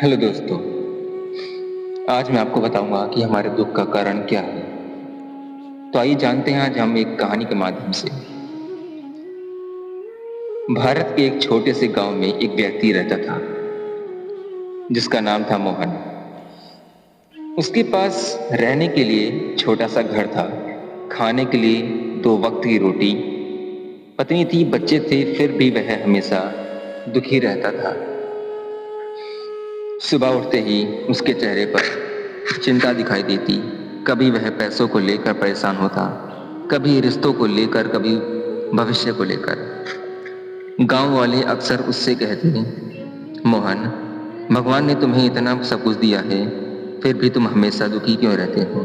Hello दोस्तों। आज मैं आपको बताऊंगा कि हमारे दुख का कारण क्या है। तो आइए जानते हैं आज हम एक कहानी के माध्यम से। भारत के एक छोटे से गांव में एक व्यक्ति रहता था जिसका नाम था मोहन। उसके पास रहने के लिए छोटा सा घर था, खाने के लिए दो वक्त की रोटी, पत्नी थी, बच्चे थे, फिर भी वह हमेशा दुखी रहता था। सुबह उठते ही उसके चेहरे पर चिंता दिखाई देती। कभी वह पैसों को लेकर परेशान होता, कभी रिश्तों को लेकर, कभी भविष्य को लेकर। गांव वाले अक्सर उससे कहते, मोहन, भगवान ने तुम्हें इतना सब कुछ दिया है, फिर भी तुम हमेशा दुखी क्यों रहते हो?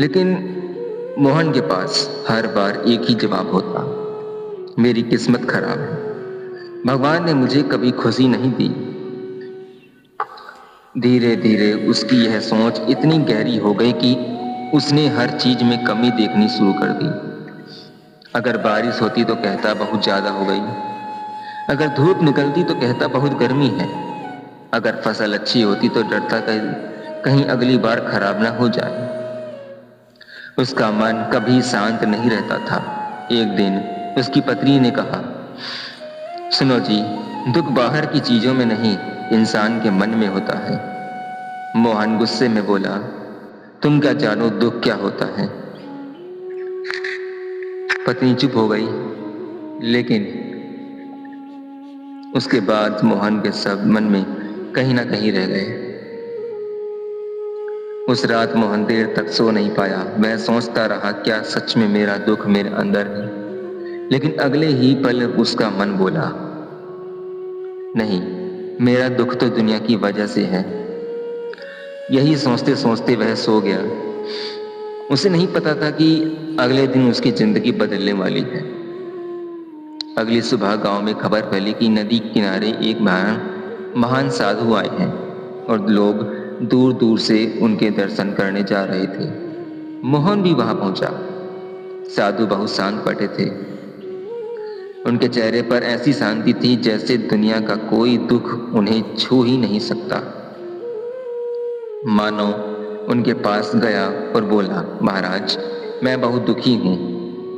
लेकिन मोहन के पास हर बार एक ही जवाब होता, मेरी किस्मत खराब है, भगवान ने मुझे कभी खुशी नहीं दी। धीरे धीरे उसकी यह सोच इतनी गहरी हो गई कि उसने हर चीज में कमी देखनी शुरू कर दी। अगर बारिश होती तो कहता बहुत ज्यादा हो गई, अगर धूप निकलती तो कहता बहुत गर्मी है, अगर फसल अच्छी होती तो डरता कहीं अगली बार खराब ना हो जाए। उसका मन कभी शांत नहीं रहता था। एक दिन उसकी पत्नी ने कहा, सुनो जी, दुख बाहर की चीजों में नहीं, इंसान के मन में होता है। मोहन गुस्से में बोला, तुम क्या जानो दुख क्या होता है? पत्नी चुप हो गई, लेकिन उसके बाद मोहन के सब मन में कहीं ना कहीं रह गए। उस रात मोहन देर तक सो नहीं पाया। वह सोचता रहा, क्या सच में मेरा दुख मेरे अंदर है? लेकिन अगले ही पल उसका मन बोला, नहीं, मेरा दुख तो दुनिया की वजह से है। यही सोचते सोचते वह सो गया। उसे नहीं पता था कि अगले दिन उसकी जिंदगी बदलने वाली है। अगली सुबह गांव में खबर फैली कि नदी किनारे एक महान साधु आए हैं और लोग दूर दूर से उनके दर्शन करने जा रहे थे। मोहन भी वहां पहुंचा। साधु बहुत शांत बैठे थे। उनके चेहरे पर ऐसी शांति थी जैसे दुनिया का कोई दुख उन्हें छू ही नहीं सकता। मानो उनके पास गया और बोला, महाराज, मैं बहुत दुखी हूं,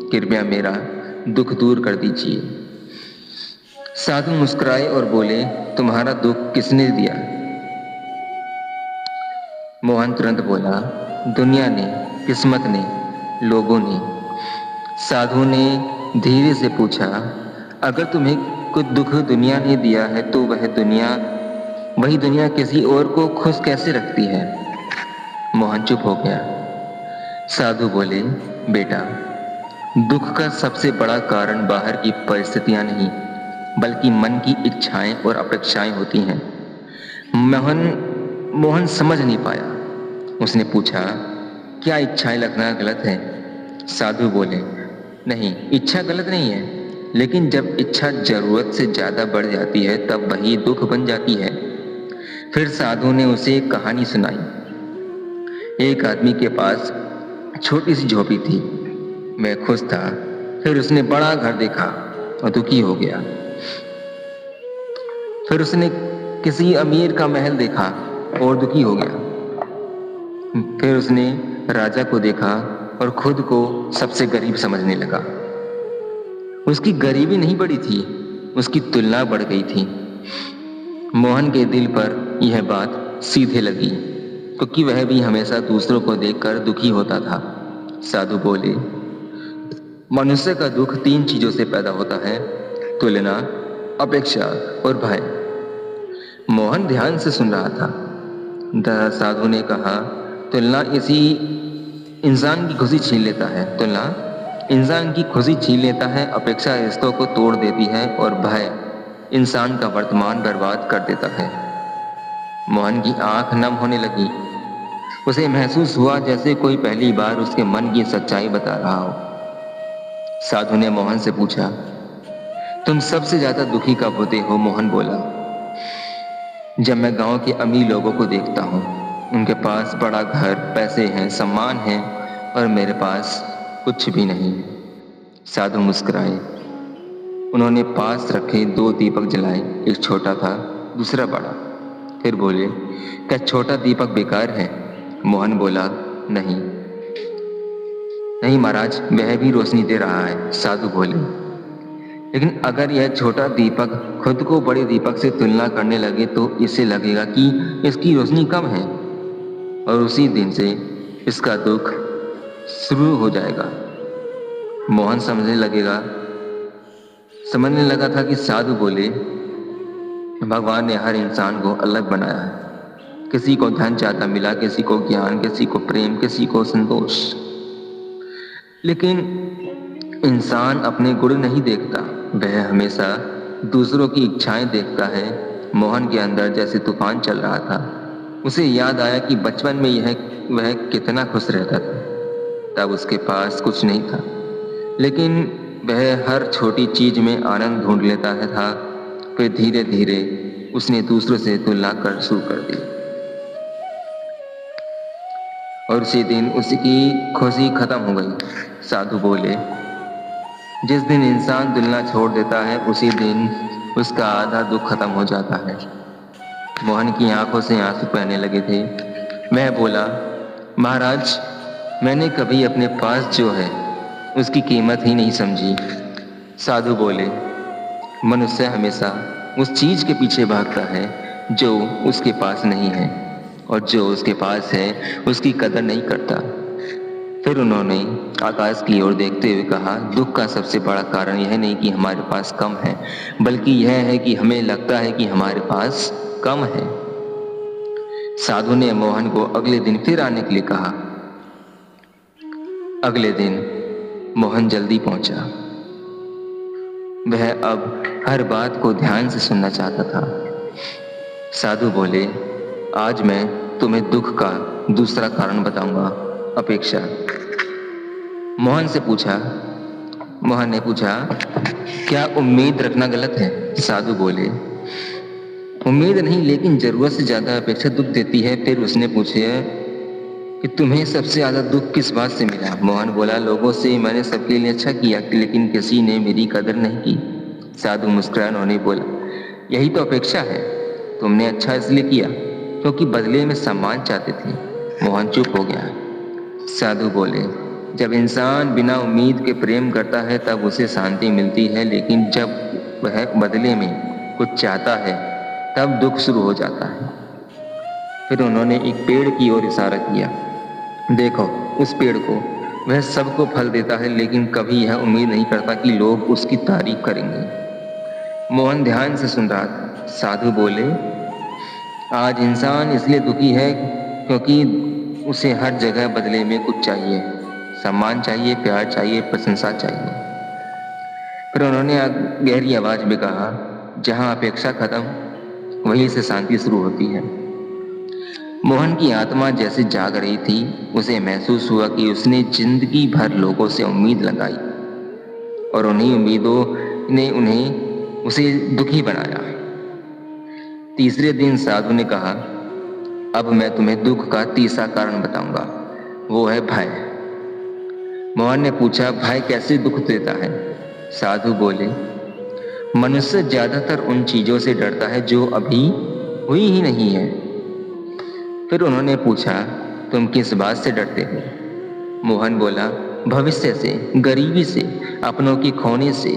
कृपया मेरा दुख दूर कर दीजिए। साधु मुस्कुराए और बोले, तुम्हारा दुख किसने दिया? मोहन तुरंत बोला, दुनिया ने, किस्मत ने, लोगों ने। साधु ने धीरे से पूछा, अगर तुम्हें कुछ दुख दुनिया ने दिया है तो वही दुनिया किसी और को खुश कैसे रखती है? मोहन चुप हो गया। साधु बोले, बेटा, दुख का सबसे बड़ा कारण बाहर की परिस्थितियां नहीं, बल्कि मन की इच्छाएं और अपेक्षाएं होती हैं। मोहन समझ नहीं पाया। उसने पूछा, क्या इच्छाएं रखना गलत है? साधु बोले, नहीं, इच्छा गलत नहीं है, लेकिन जब इच्छा जरूरत से ज्यादा बढ़ जाती है तब वही दुख बन जाती है। फिर साधु ने उसे एक कहानी सुनाई। एक आदमी के पास छोटी सी झोपड़ी थी। वह खुश था। फिर उसने बड़ा घर देखा और दुखी हो गया। फिर उसने किसी अमीर का महल देखा और दुखी हो गया। फिर उसने राजा को देखा और खुद को सबसे गरीब समझने लगा। उसकी गरीबी नहीं बढ़ी थी, उसकी तुलना बढ़ गई थी। मोहन के दिल पर यह बात सीधे लगी, क्योंकि वह भी हमेशा दूसरों को देखकर दुखी होता था। साधु बोले, मनुष्य का दुख तीन चीजों से पैदा होता है, तुलना, अपेक्षा और भय। मोहन ध्यान से सुन रहा था। साधु ने कहा, तुलना इसी इंसान की खुशी छीन लेता है, तुलना इंसान की खुशी छीन लेता है, अपेक्षा रिश्तों को तोड़ देती है और भय इंसान का वर्तमान बर्बाद कर देता है। मोहन की आंख नम होने लगी। उसे महसूस हुआ जैसे कोई पहली बार उसके मन की सच्चाई बता रहा हो। साधु ने मोहन से पूछा, तुम सबसे ज्यादा दुखी कब होते हो? मोहन बोला, जब मैं गांव के अमीर लोगों को देखता हूँ। उनके पास बड़ा घर, पैसे हैं, सम्मान है, और मेरे पास कुछ भी नहीं। साधु मुस्कुराए। उन्होंने पास रखे 2 दीपक जलाए, एक छोटा था, दूसरा बड़ा। फिर बोले, क्या छोटा दीपक बेकार है? मोहन बोला, नहीं नहीं महाराज, वह भी रोशनी दे रहा है। साधु बोले, लेकिन अगर यह छोटा दीपक खुद को बड़े दीपक से तुलना करने लगे तो इसे लगेगा कि इसकी रोशनी कम है, और उसी दिन से इसका दुख शुरू हो जाएगा। मोहन समझने लगा था कि साधु बोले, भगवान ने हर इंसान को अलग बनाया है। किसी को धन ज्यादा मिला, किसी को ज्ञान, किसी को प्रेम, किसी को संतोष। लेकिन इंसान अपने गुण नहीं देखता, वह हमेशा दूसरों की इच्छाएं देखता है। मोहन के अंदर जैसे तूफान चल रहा था। उसे याद आया कि बचपन में वह कितना खुश रहता था। तब उसके पास कुछ नहीं था, लेकिन वह हर छोटी चीज में आनंद ढूंढ लेता था। फिर धीरे धीरे उसने दूसरों से तुलना कर शुरू कर दी, और उसी दिन उसकी खुशी खत्म हो गई। साधु बोले, जिस दिन इंसान तुलना छोड़ देता है उसी दिन उसका आधा दुख खत्म हो जाता है। मोहन की आंखों से आंसू बहने लगे थे। वह बोला, महाराज, मैंने कभी अपने पास जो है उसकी कीमत ही नहीं समझी। साधु बोले, मनुष्य हमेशा उस चीज के पीछे भागता है जो उसके पास नहीं है, और जो उसके पास है उसकी कदर नहीं करता। फिर उन्होंने आकाश की ओर देखते हुए कहा, दुख का सबसे बड़ा कारण यह नहीं कि हमारे पास कम है, बल्कि यह है कि हमें लगता है कि हमारे पास कम है। साधु ने मोहन को अगले दिन फिर आने के लिए कहा। अगले दिन मोहन जल्दी पहुंचा। वह अब हर बात को ध्यान से सुनना चाहता था। साधु बोले, आज मैं तुम्हें दुख का दूसरा कारण बताऊंगा, अपेक्षा। मोहन ने पूछा, क्या उम्मीद रखना गलत है? साधु बोले, उम्मीद नहीं, लेकिन जरूरत से ज्यादा अपेक्षा दुख देती है। फिर उसने पूछा कि तुम्हें सबसे ज्यादा दुख किस बात से मिला? मोहन बोला, लोगों से मैंने सबके लिए अच्छा किया, लेकिन किसी ने मेरी कदर नहीं की। साधु मुस्कुराया, उन्होंने बोला, यही तो अपेक्षा है। तुमने अच्छा इसलिए किया क्योंकि बदले में सम्मान चाहते थे। मोहन चुप हो गया। साधु बोले, जब इंसान बिना उम्मीद के प्रेम करता है तब उसे शांति मिलती है, लेकिन जब वह बदले में कुछ चाहता है तब दुख शुरू हो जाता है। फिर उन्होंने एक पेड़ की ओर इशारा किया। देखो उस पेड़ को, वह सबको फल देता है, लेकिन कभी यह उम्मीद नहीं करता कि लोग उसकी तारीफ करेंगे। मोहन ध्यान से सुन रहा था। साधु बोले, आज इंसान इसलिए दुखी है क्योंकि उसे हर जगह बदले में कुछ चाहिए, सम्मान चाहिए, प्यार चाहिए, प्रशंसा चाहिए। फिर उन्होंने गहरी आवाज में कहा, जहां अपेक्षा खत्म वहीं से शांति शुरू होती है। मोहन की आत्मा जैसे जाग रही थी। उसे महसूस हुआ कि उसने जिंदगी भर लोगों से उम्मीद लगाई, और उन्हीं उम्मीदों ने उसे दुखी बनाया। तीसरे दिन साधु ने कहा, अब मैं तुम्हें दुख का तीसरा कारण बताऊंगा, वो है भय। मोहन ने पूछा, भय कैसे दुख देता है? साधु बोले, मनुष्य ज्यादातर उन चीजों से डरता है जो अभी हुई ही नहीं है। फिर उन्होंने पूछा, तुम किस बात से डरते हो? मोहन बोला, भविष्य से, गरीबी से, अपनों के खोने से।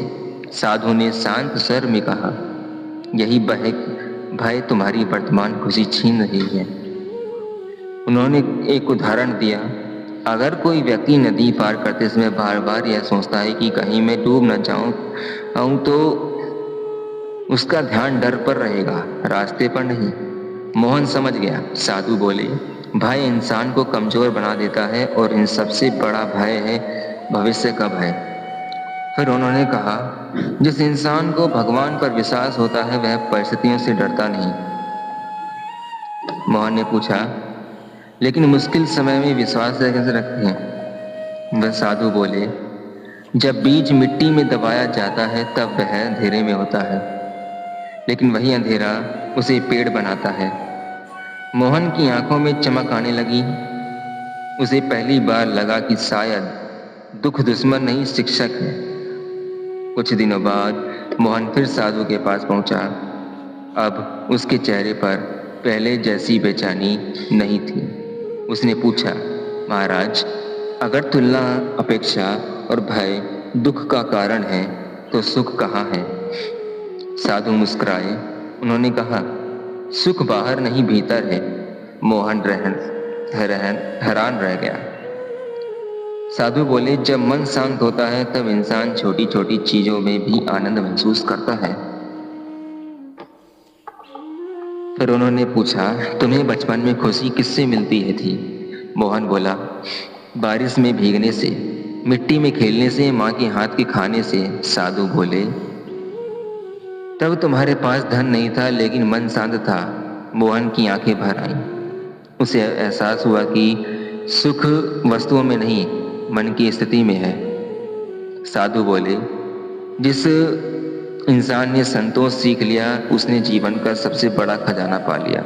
साधु ने शांत स्वर में कहा, यही भय तुम्हारी वर्तमान खुशी छीन रही है। उन्होंने एक उदाहरण दिया, अगर कोई व्यक्ति नदी पार करते समय बार बार यह सोचता है कि कहीं मैं डूब न जाऊं तो उसका ध्यान डर पर रहेगा, रास्ते पर नहीं। मोहन समझ गया। साधु बोले, भय इंसान को कमजोर बना देता है, और इन सबसे बड़ा भय है भविष्य का भय। फिर उन्होंने कहा, जिस इंसान को भगवान पर विश्वास होता है वह परिस्थितियों से डरता नहीं। मोहन ने पूछा, लेकिन मुश्किल समय में विश्वास कैसे रखते हैं? वह साधु बोले, जब बीज मिट्टी में दबाया जाता है तब वह अंधेरे में होता है, लेकिन वही अंधेरा उसे पेड़ बनाता है। मोहन की आंखों में चमक आने लगी। उसे पहली बार लगा कि शायद दुख दुश्मन नहीं, शिक्षक है। कुछ दिनों बाद मोहन फिर साधु के पास पहुंचा। अब उसके चेहरे पर पहले जैसी बेचैनी नहीं थी। उसने पूछा, महाराज, अगर तुलना, अपेक्षा और भय दुख का कारण है तो सुख कहाँ है? साधु मुस्कुराए। उन्होंने कहा, सुख बाहर नहीं भीतर है। मोहन हैरान रह गया। साधु बोले, जब मन शांत होता है तब इंसान छोटी छोटी चीजों में भी आनंद महसूस करता है। फिर उन्होंने पूछा, तुम्हें बचपन में खुशी किससे मिलती है थी? मोहन बोला, बारिश में भीगने से, मिट्टी में खेलने से, माँ के हाथ के खाने से। साधु बोले, तब तुम्हारे पास धन नहीं था लेकिन मन शांत था। मोहन की आंखें भर आईं। उसे एहसास हुआ कि सुख वस्तुओं में नहीं, मन की स्थिति में है। साधु बोले, जिस इंसान ने संतोष सीख लिया उसने जीवन का सबसे बड़ा खजाना पा लिया।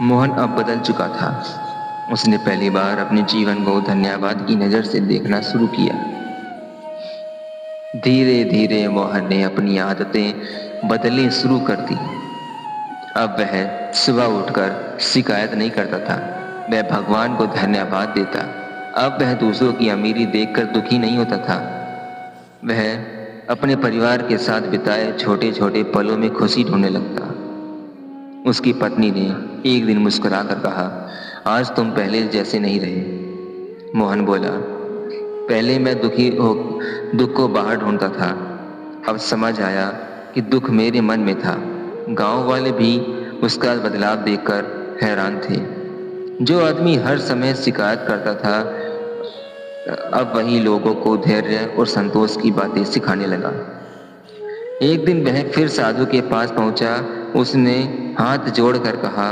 मोहन अब बदल चुका था। उसने पहली बार अपने जीवन को धन्यवाद की नजर से देखना शुरू किया। धीरे धीरे मोहन ने अपनी आदतें बदलनी शुरू कर दी। अब वह सुबह उठकर शिकायत नहीं करता था, वह भगवान को धन्यवाद देता। अब वह दूसरों की अमीरी देखकर दुखी नहीं होता था, वह अपने परिवार के साथ बिताए छोटे छोटे पलों में खुशी ढूंढने लगता। उसकी पत्नी ने एक दिन मुस्कुरा कर कहा, आज तुम पहले जैसे नहीं रहे। मोहन बोला, पहले मैं दुख को बाहर ढूंढता था, अब समझ आया कि दुख मेरे मन में था। गांव वाले भी उसका बदलाव देखकर हैरान थे। जो आदमी हर समय शिकायत करता था अब वही लोगों को धैर्य और संतोष की बातें सिखाने लगा। एक दिन वह फिर साधु के पास पहुंचा। उसने हाथ जोड़कर कहा,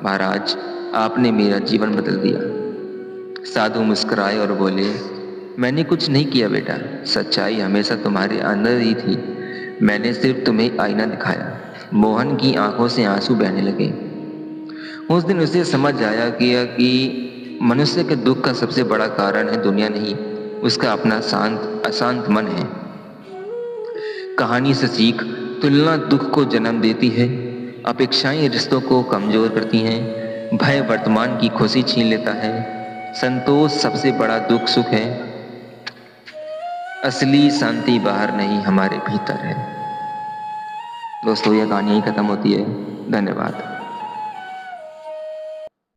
महाराज, आपने मेरा जीवन बदल दिया। साधु मुस्कुराए और बोले, मैंने कुछ नहीं किया बेटा, सच्चाई हमेशा तुम्हारे अंदर ही थी, मैंने सिर्फ तुम्हें आईना दिखाया। मोहन की आंखों से आंसू बहने लगे। उस दिन उसे समझ आया कि मनुष्य के दुख का सबसे बड़ा कारण है दुनिया नहीं, उसका अपना अशांत मन है। कहानी से सीख, तुलना दुख को जन्म देती है, अपेक्षाएं रिश्तों को कमजोर करती हैं, भय वर्तमान की खुशी छीन लेता है, संतोष सबसे बड़ा दुख सुख है। असली शांति बाहर नहीं, हमारे भीतर है। दोस्तों, यह कहानी यहीं खत्म होती है। धन्यवाद।